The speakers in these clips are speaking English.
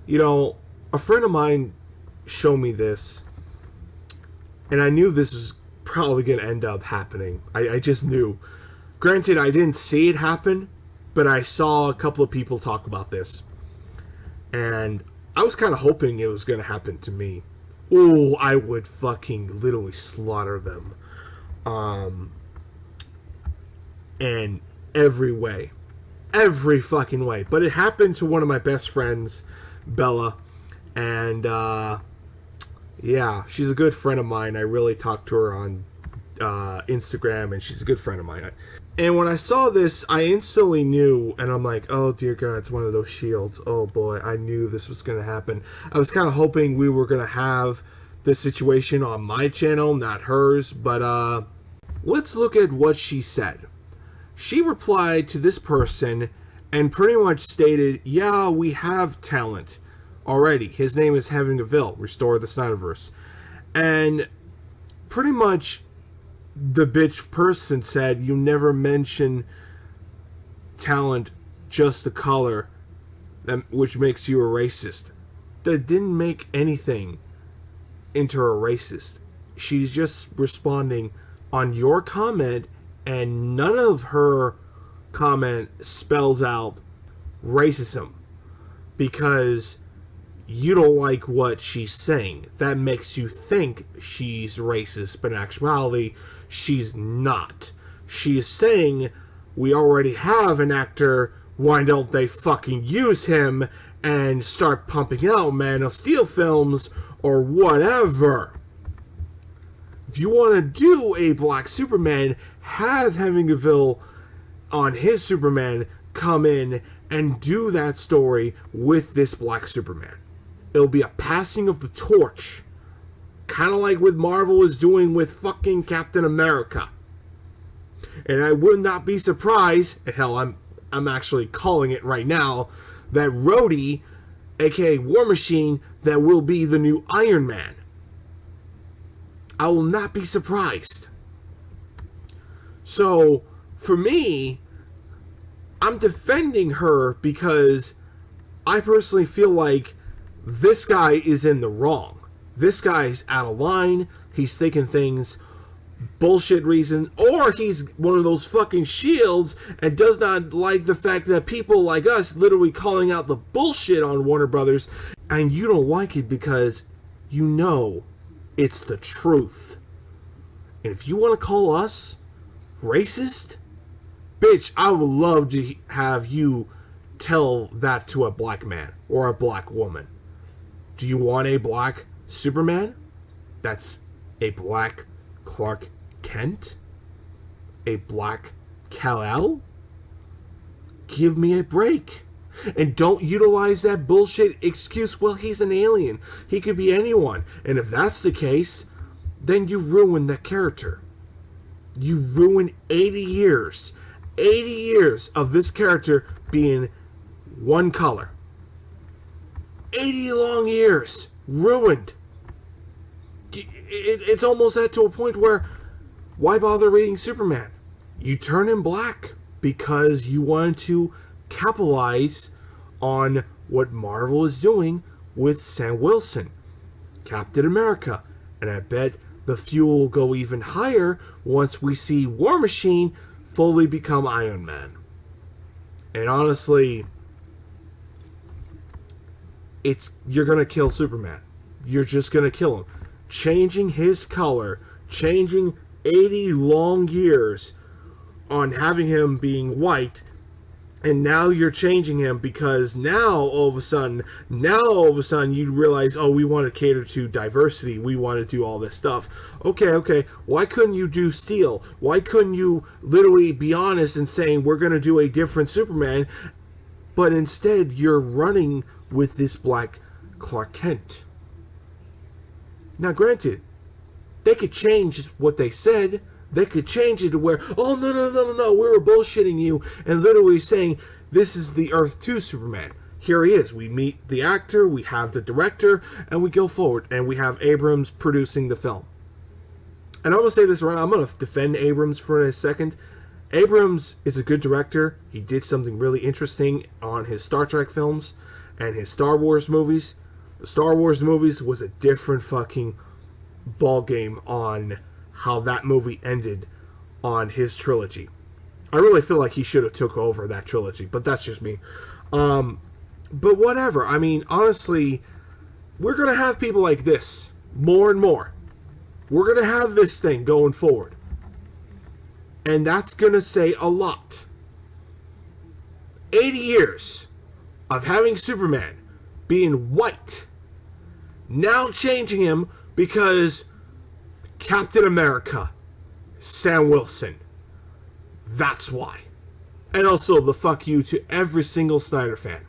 You know, a friend of mine showed me this, and I knew this was probably going to end up happening. I just knew. Granted, I didn't see it happen, but I saw a couple of people talk about this. And I was kind of hoping it was going to happen to me. Oh, I would fucking literally slaughter them. In every way. Every fucking way. But it happened to one of my best friends, Bella. And, yeah, she's a good friend of mine. I really talked to her on Instagram, and she's a good friend of mine. And when I saw this, I instantly knew, and I'm like, oh dear God, it's one of those shields. Oh boy, I knew this was going to happen. I was kind of hoping we were going to have this situation on my channel, not hers, but let's look at what she said. She replied to this person and pretty much stated, yeah, we have talent already. His name is Henry Cavill, Restore the Snyderverse. And pretty much the bitch person said, you never mention talent, just the color, which makes you a racist. That didn't make anything into a racist. She's just responding on your comment, and none of her comment spells out racism because you don't like what she's saying. That makes you think she's racist, but in actuality, she's not. She's saying, we already have an actor, why don't they fucking use him and start pumping out Man of Steel films or whatever. If you want to do a Black Superman, have Henry Cavill on his Superman come in and do that story with this Black Superman. It'll be a passing of the torch. Kind of like what Marvel is doing with fucking Captain America. And I would not be surprised, and hell, I'm actually calling it right now, that Rhodey, aka War Machine, that will be the new Iron Man. I will not be surprised. So, for me, I'm defending her because I personally feel like this guy is in the wrong. This guy's out of line. He's thinking things bullshit reason, or he's one of those fucking shields and does not like the fact that people like us literally calling out the bullshit on Warner Brothers, and you don't like it because you know it's the truth. And if you want to call us racist, bitch, I would love to have you tell that to a black man or a black woman. Do you want a black Superman? That's a black Clark Kent? A black Kal-El? Give me a break. And don't utilize that bullshit excuse, well, he's an alien. He could be anyone. And if that's the case, then you ruin that character. You ruin 80 years. 80 years of this character being one color. 80 long years. Ruined. It's almost at to a point where, why bother reading Superman? You turn him black because you want to capitalize on what Marvel is doing with Sam Wilson, Captain America. And I bet the fuel will go even higher once we see War Machine fully become Iron Man. And honestly, you're going to kill Superman. You're just going to kill him. Changing his color, changing 80 long years on having him being white, and now you're changing him because now all of a sudden you realize, oh, we want to cater to diversity, we want to do all this stuff. Okay, why couldn't you do Steel? Why couldn't you literally be honest and saying we're going to do a different Superman, but instead you're running with this black Clark Kent? Now granted, they could change what they said. They could change it to where, oh, no, we were bullshitting you and literally saying, this is the Earth 2 Superman. Here he is. We meet the actor, we have the director, and we go forward. And we have Abrams producing the film. And I'm going to say this right now. I'm going to defend Abrams for a second. Abrams is a good director. He did something really interesting on his Star Trek films. and his Star Wars movies. The Star Wars movies was a different fucking ball game on how that movie ended on his trilogy. I really feel like he should have took over that trilogy, but that's just me. But whatever. I mean, honestly, we're going to have people like this more and more. We're going to have this thing going forward. And that's going to say a lot. 80 years of having Superman being white, now changing him because Captain America, Sam Wilson. That's why. And also the fuck you to every single Snyder fan.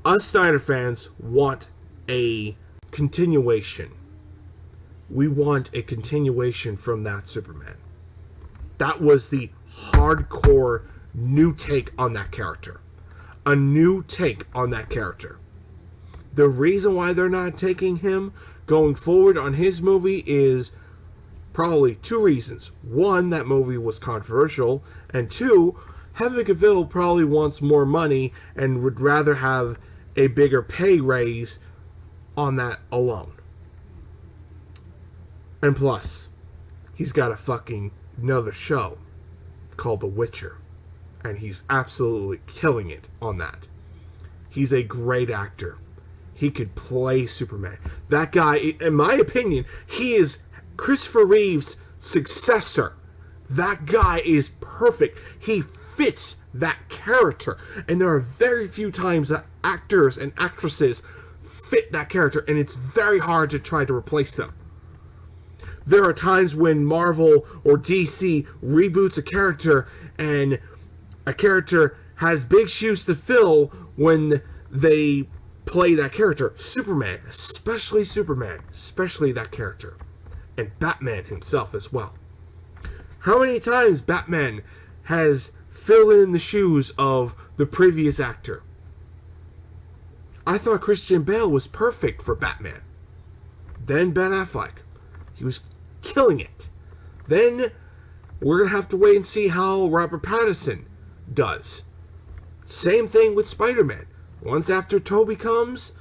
Us Snyder fans want a continuation. We want a continuation from that Superman. That was the hardcore new take on that character. A new take on that character. The reason why they're not taking him going forward on his movie is probably two reasons. One, that movie was controversial, and two, Henry Cavill probably wants more money and would rather have a bigger pay raise on that alone. And plus, he's got a fucking another show called The Witcher, and he's absolutely killing it on that. He's a great actor. He could play Superman. That guy, in my opinion, he is Christopher Reeve's successor. That guy is perfect. He fits that character. And there are very few times that actors and actresses fit that character, and it's very hard to try to replace them. There are times when Marvel or DC reboots a character, and a character has big shoes to fill when they play that character. Superman, especially that character. And Batman himself as well. How many times Batman has filled in the shoes of the previous actor? I thought Christian Bale was perfect for Batman. Then Ben Affleck. He was killing it. Then we're going to have to wait and see how Robert Pattinson does. Same thing with Spider-Man. Once after Tobey comes,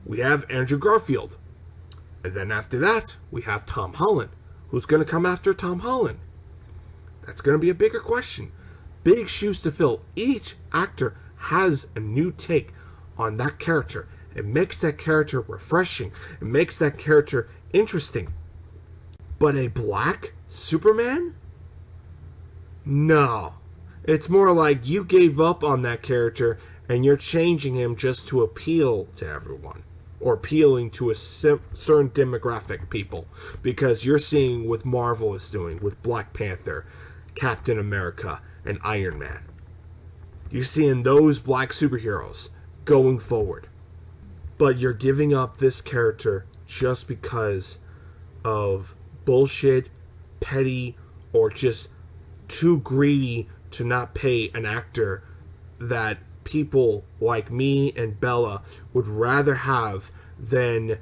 we have Andrew Garfield. And then after that, we have Tom Holland. Who's going to come after Tom Holland? That's going to be a bigger question. Big shoes to fill. Each actor has a new take on that character. It makes that character refreshing. It makes that character interesting. But a black Superman? No. It's more like you gave up on that character and you're changing him just to appeal to everyone. Or appealing to a certain demographic people. Because you're seeing what Marvel is doing with Black Panther, Captain America, and Iron Man. You're seeing those black superheroes going forward. But you're giving up this character just because of bullshit, petty, or just too greedy to not pay an actor that people like me and Bella would rather have than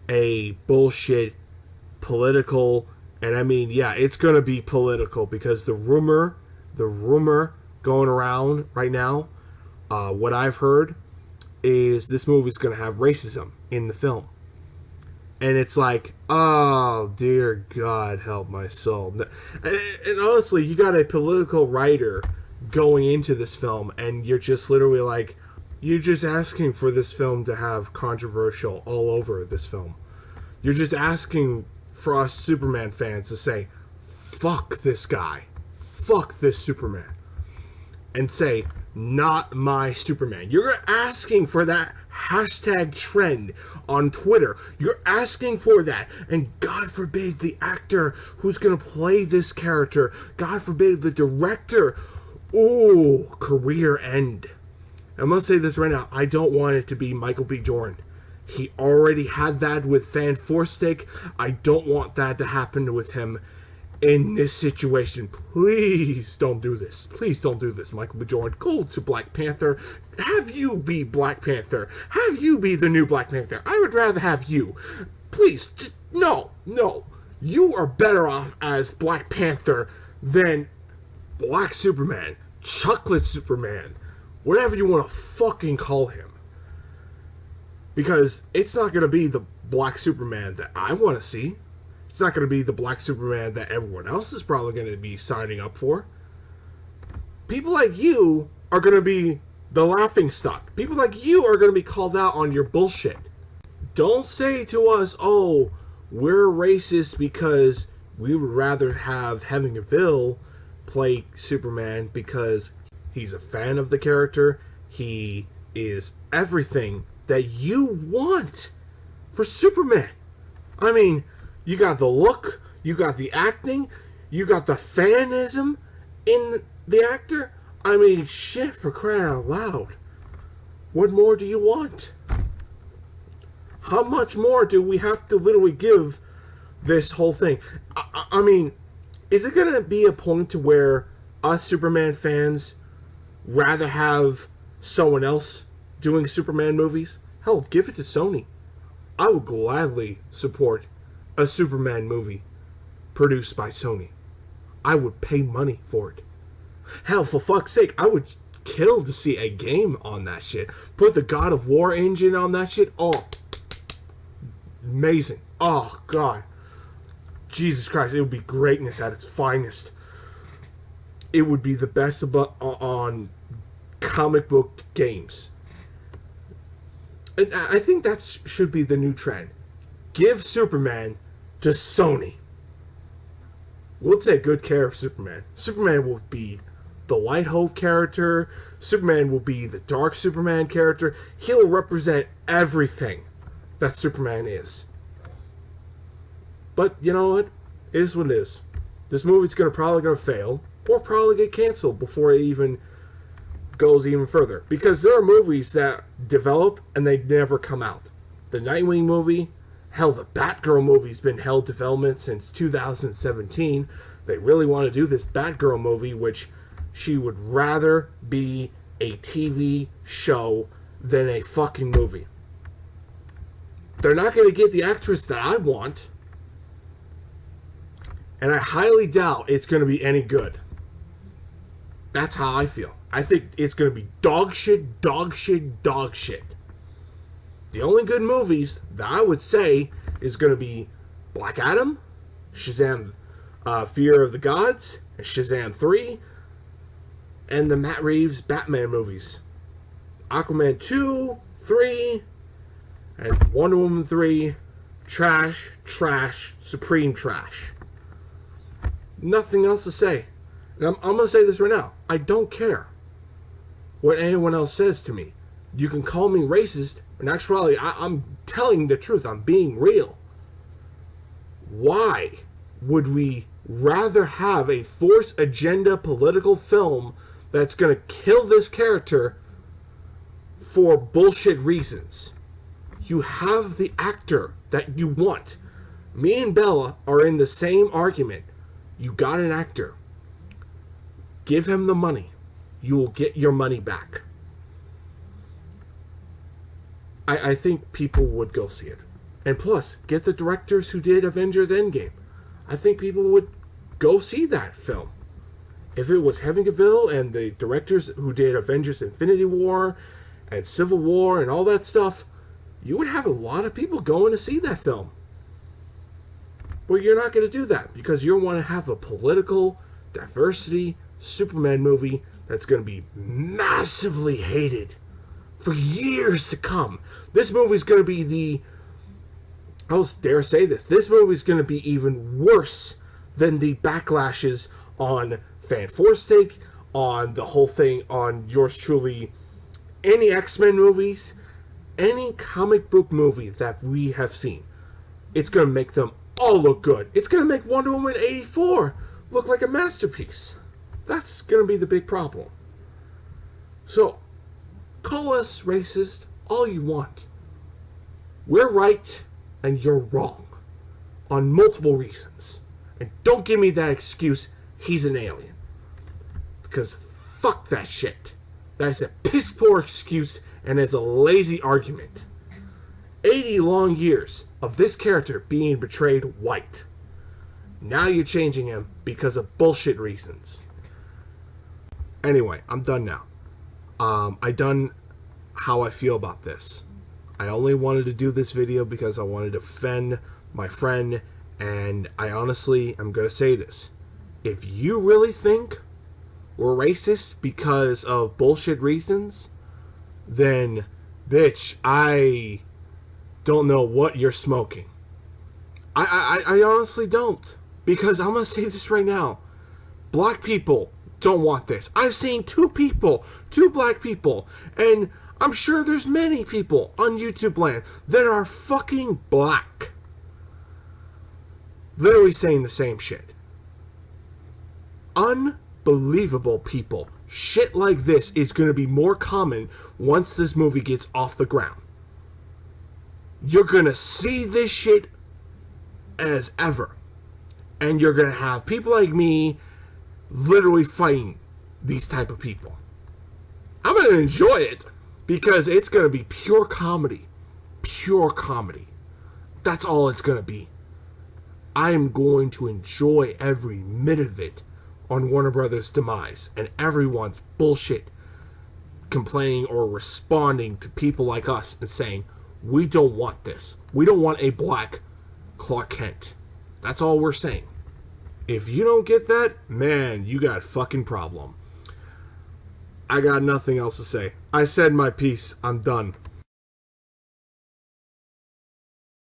a bullshit political, and I mean, yeah, it's gonna be political because the rumor going around right now, what I've heard is this movie's gonna have racism in the film. And it's like, oh, dear God, help my soul. And honestly, you got a political writer going into this film, and you're just literally like, you're just asking for this film to have controversial all over this film. You're just asking for us Superman fans to say, fuck this guy. Fuck this Superman. And say, not my Superman. You're asking for that hashtag trend on Twitter. You're asking for that. And God forbid the actor who's going to play this character, God forbid the director, career end. I'm going to say this right now. I don't want it to be Michael B. Jordan. He already had that with Fan Forstic. I don't want that to happen with him in this situation. Please don't do this. Please don't do this, Michael B. Jordan. Go to Black Panther. Have you be Black Panther. Have you be the new Black Panther. I would rather have you. Please, no. You are better off as Black Panther than Black Superman, Chocolate Superman, whatever you want to fucking call him. Because it's not going to be the Black Superman that I want to see. It's not going to be the Black Superman that everyone else is probably going to be signing up for. People like you are going to be the laughing stock. People like you are going to be called out on your bullshit. Don't say to us, oh, we're racist because we would rather have Henry Cavill play Superman because he's a fan of the character. He is everything that you want for Superman. I mean, you got the look, you got the acting, you got the fanism in the actor. I mean, shit, for crying out loud. What more do you want? How much more do we have to literally give this whole thing? I mean, is it going to be a point to where us Superman fans rather have someone else doing Superman movies? Hell, give it to Sony. I would gladly support a Superman movie produced by Sony. I would pay money for it. Hell, for fuck's sake, I would kill to see a game on that shit. Put the God of War engine on that shit. Oh, amazing. Oh, God. Jesus Christ, it would be greatness at its finest. It would be the best on comic book games. And I think that should be the new trend. Give Superman to Sony. We'll take good care of Superman. Superman will be the Light Hope character. Superman will be the Dark Superman character. He'll represent everything that Superman is. But you know what? It is what it is. This movie's probably gonna fail, or probably get canceled before it even goes even further. Because there are movies that develop and they never come out. The Nightwing movie, hell, the Batgirl movie's been held development since 2017. They really want to do this Batgirl movie, which she would rather be a TV show than a fucking movie. They're not going to get the actress that I want. And I highly doubt it's going to be any good. That's how I feel. I think it's going to be dog shit, dog shit, dog shit. The only good movies that I would say is going to be Black Adam, Shazam, Fear of the Gods, and Shazam 3, and the Matt Reeves Batman movies. Aquaman 2, 3, and Wonder Woman 3, trash, trash, supreme trash. Nothing else to say. And I'm going to say this right now. I don't care what anyone else says to me. You can call me racist. In actuality, I'm telling the truth. I'm being real. Why would we rather have a force agenda political film that's going to kill this character for bullshit reasons? You have the actor that you want. Me and Bella are in the same argument. You got an actor. Give him the money. You will get your money back. I think people would go see it. And plus, get the directors who did Avengers Endgame. I think people would go see that film. If it was Henry Cavill and the directors who did Avengers Infinity War and Civil War and all that stuff, you would have a lot of people going to see that film. But you're not going to do that because you want to have a political diversity Superman movie that's going to be massively hated for years to come. This movie's going to be I'll dare say this movie's going to be even worse than the backlashes on Fan Force Take, on the whole thing, on yours truly, any X-Men movies, any comic book movie that we have seen. It's going to make them all look good. It's going to make Wonder Woman 84 look like a masterpiece. That's going to be the big problem. So, call us racist all you want. We're right and you're wrong on multiple reasons. And don't give me that excuse, he's an alien. Because fuck that shit. That's a piss poor excuse and it's a lazy argument. 80 long years of this character being portrayed white. Now you're changing him because of bullshit reasons. Anyway, I'm done now. I done how I feel about this. I only wanted to do this video because I wanted to defend my friend, and I honestly am going to say this. If you really think we're racist because of bullshit reasons, then, bitch, I don't know what you're smoking. I honestly don't. Because I'm going to say this right now. Black people don't want this. I've seen two black people, and I'm sure there's many people on YouTube land that are fucking black, literally saying the same shit. Unbelievable, people. Shit like this is going to be more common once this movie gets off the ground. You're going to see this shit as ever. And you're going to have people like me literally fighting these type of people. I'm going to enjoy it because it's going to be pure comedy. Pure comedy. That's all it's going to be. I am going to enjoy every minute of it on Warner Brothers' demise and everyone's bullshit complaining or responding to people like us and saying, we don't want this. We don't want a black Clark Kent. That's all we're saying. If you don't get that, man, you got a fucking problem. I got nothing else to say. I said my piece. I'm done.